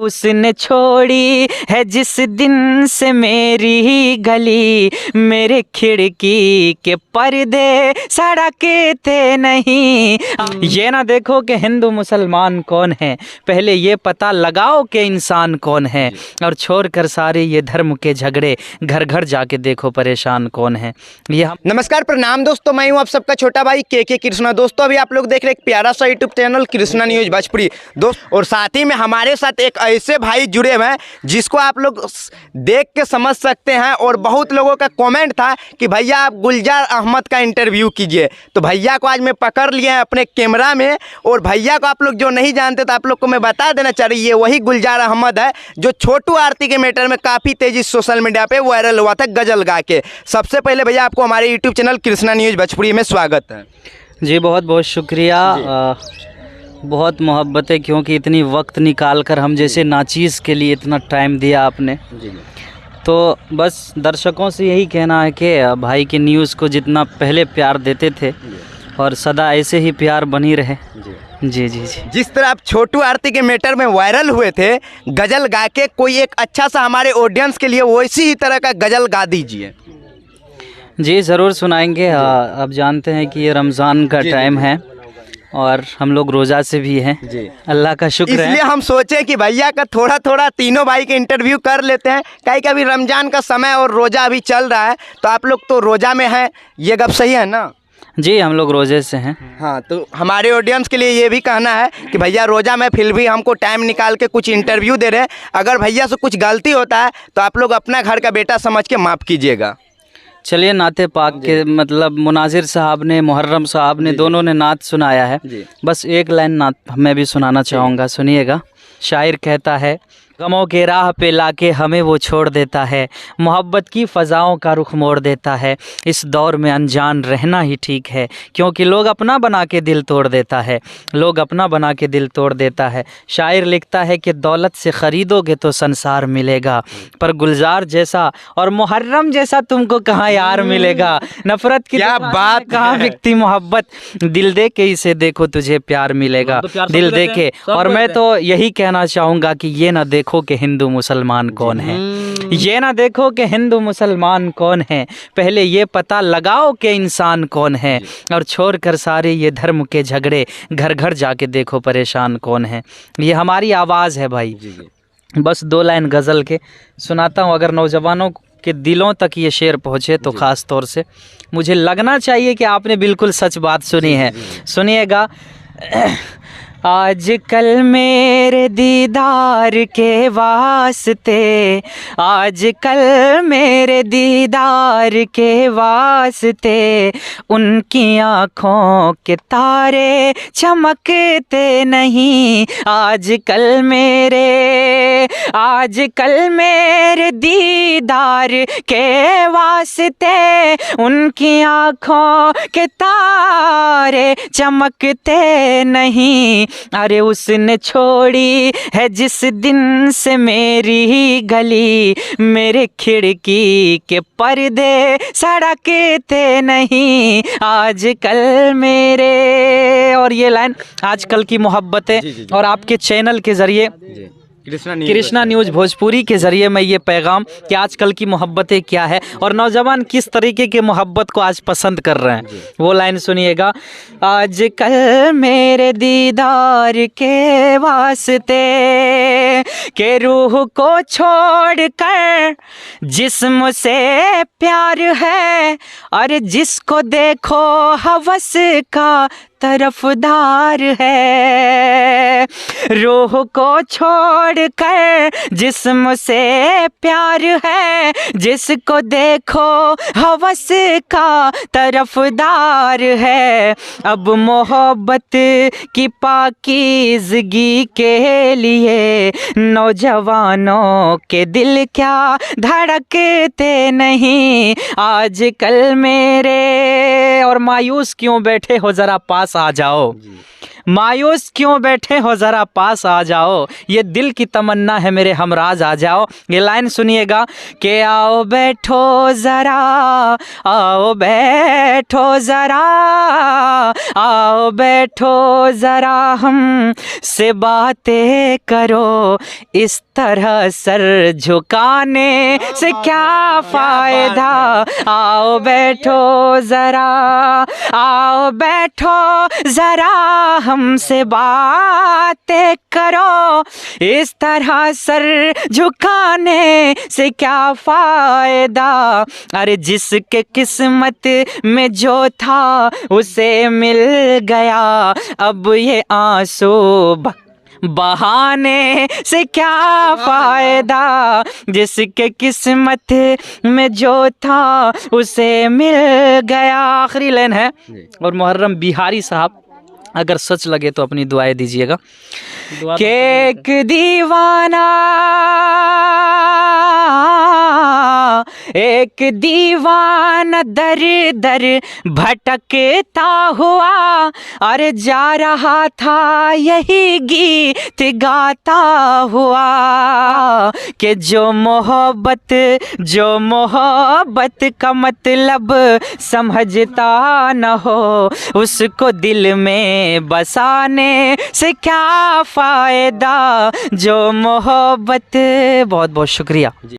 उसने छोड़ी है जिस दिन से मेरी ही गली, मेरे खिड़की के पर्दे सड़कते नहीं। ये ना देखो कि हिंदू मुसलमान कौन है, पहले ये पता लगाओ कि इंसान कौन है। और छोड़कर सारे ये धर्म के झगड़े, घर घर जाके देखो परेशान कौन है। ये नमस्कार, प्रणाम दोस्तों, मैं हूं आप सबका छोटा भाई के कृष्णा। दोस्तों अभी आप लोग देख रहे हैं एक प्यारा सा YouTube channel Krishna news Bhojpuri दोस्त, और साथ ही में हमारे साथ एक ऐसे भाई जुड़े हुए हैं जिसको आप लोग देख के समझ सकते हैं। और बहुत लोगों का कमेंट था कि भैया आप गुलजार अहमद का इंटरव्यू कीजिए, तो भैया को आज मैं पकड़ लिए हैं अपने कैमरा में। और भैया को आप लोग जो नहीं जानते तो आप लोग को मैं बता देना चाहिए, ये वही गुलजार अहमद है जो छोटू आरती के मैटर में काफ़ी तेजी सोशल मीडिया पे वायरल हुआ था गजल गा के। सबसे पहले भैया आपको हमारे YouTube channel Krishna news Bhojpuri में स्वागत है जी। बहुत बहुत शुक्रिया, बहुत मोहब्बत है, क्योंकि इतनी वक्त निकाल कर हम जैसे नाचीज़ के लिए इतना टाइम दिया आपने। तो बस दर्शकों से यही कहना है कि भाई की न्यूज़ को जितना पहले प्यार देते थे और सदा ऐसे ही प्यार बनी रहे। जी जी जी। जिस तरह आप छोटू आरती के मैटर में वायरल हुए थे गजल गा के, कोई एक अच्छा सा हमारे ऑडियंस के लिए वैसी ही तरह का गजल गा दीजिए। जी ज़रूर सुनाएंगे। अब जानते हैं कि ये रमज़ान का टाइम है और हम लोग रोज़ा से भी हैं जी। अल्लाह का शुक्र है, इसलिए हम सोचे कि भैया का थोड़ा थोड़ा तीनों भाई के इंटरव्यू कर लेते हैं। कहीं कि अभी रमज़ान का समय और रोज़ा अभी चल रहा है, तो आप लोग तो रोज़ा में हैं, ये गप सही है ना? जी हम लोग रोज़े से हैं। हाँ, तो हमारे ऑडियंस के लिए ये भी कहना है कि भैया रोज़ा में फिर भी हमको टाइम निकाल के कुछ इंटरव्यू दे रहे हैं। अगर भैया से कुछ गलती होता है तो आप लोग अपना घर का बेटा समझ के माफ़ कीजिएगा। चलिए, नाते पाक के मतलब मुनाजिर साहब ने, मुहर्रम साहब ने, दोनों ने नात सुनाया है। बस एक लाइन नात मैं भी सुनाना चाहूँगा, सुनिएगा। शायर कहता है, गमों के राह पे लाके हमें वो छोड़ देता है, मोहब्बत की फ़ज़ाओं का रुख मोड़ देता है। इस दौर में अनजान रहना ही ठीक है, क्योंकि लोग अपना बना के दिल तोड़ देता है, लोग अपना बना के दिल तोड़ देता है। शायर लिखता है कि दौलत से ख़रीदोगे तो संसार मिलेगा, पर गुलजार जैसा और मुहर्रम जैसा तुमको कहाँ यार मिलेगा। नफ़रत की क्या बात, कहाँ बिकती मोहब्बत, दिल दे के इसे देखो तुझे प्यार मिलेगा। दिल दे के। और मैं तो यही कहना चाहूँगा कि ये ना देखो कि हिंदू मुसलमान कौन है, ये ना देखो कि हिंदू मुसलमान कौन है, पहले ये पता लगाओ कि इंसान कौन है। और छोड़कर सारे ये धर्म के झगड़े, घर घर जाके देखो परेशान कौन है। ये हमारी आवाज़ है भाई। बस दो लाइन गज़ल के सुनाता हूँ, अगर नौजवानों के दिलों तक ये शेर पहुँचे तो ख़ास तौर से मुझे लगना चाहिए कि आपने बिल्कुल सच बात सुनी है। सुनिएगा। आज कल मेरे दीदार के वास्ते, आज कल मेरे दीदार के वास्ते, उनकी आँखों के तारे चमकते नहीं। आज कल मेरे दीदार के वास्ते, उनकी आँखों के तारे चमकते नहीं। अरे उसने छोड़ी है जिस दिन से मेरी ही गली, मेरे खिड़की के पर्दे सड़कते नहीं। आजकल मेरे, और ये लाइन आजकल की मोहब्बतें, और आपके चैनल के ज़रिए कृष्णा न्यूज भोजपुरी के ज़रिए मैं ये पैगाम कि आजकल की मोहब्बतें क्या है और नौजवान किस तरीके के मोहब्बत को आज पसंद कर रहे हैं, वो लाइन सुनिएगा। आजकल मेरे दीदार के वास्ते, के रूह को छोड़कर जिस्म से प्यार है, और जिसको देखो हवस का तरफदार है। रूह को छोड़कर जिस्म से प्यार है, जिसको देखो हवस का तरफदार है। अब मोहब्बत की पाकीज़गी के लिए नौजवानों के दिल क्या धड़कते नहीं। आजकल मेरे, और मायूस क्यों बैठे हो, ज़रा पास आ जाओ। मायूस क्यों बैठे हो, ज़रा पास आ जाओ, ये दिल की तमन्ना है मेरे हमराज आ जाओ। ये लाइन सुनिएगा कि आओ बैठो ज़रा, आओ बैठो ज़रा, आओ बैठो ज़रा हम से बातें करो, इस तरह सर झुकाने से क्या फ़ायदा। आओ बैठो ज़रा, आओ बैठो ज़रा हमसे बातें करो, इस तरह सर झुकाने से क्या फ़ायदा। अरे जिसके किस्मत में जो था उसे मिल गया, अब ये आंसू बहाने से क्या फ़ायदा। जिसके किस्मत में जो था उसे मिल गया। आखिरी लाइन है, और मुहर्रम बिहारी साहब अगर सच लगे तो अपनी दुआएं दीजिएगा कि एक दीवाना, एक दीवाना दर दर भटकता हुआ, अरे जा रहा था यही गीत गाता हुआ कि जो मोहब्बत का मतलब समझता न हो, उसको दिल में बसाने से क्या फ़ायदा। जो मोहब्बत। बहुत बहुत शुक्रिया।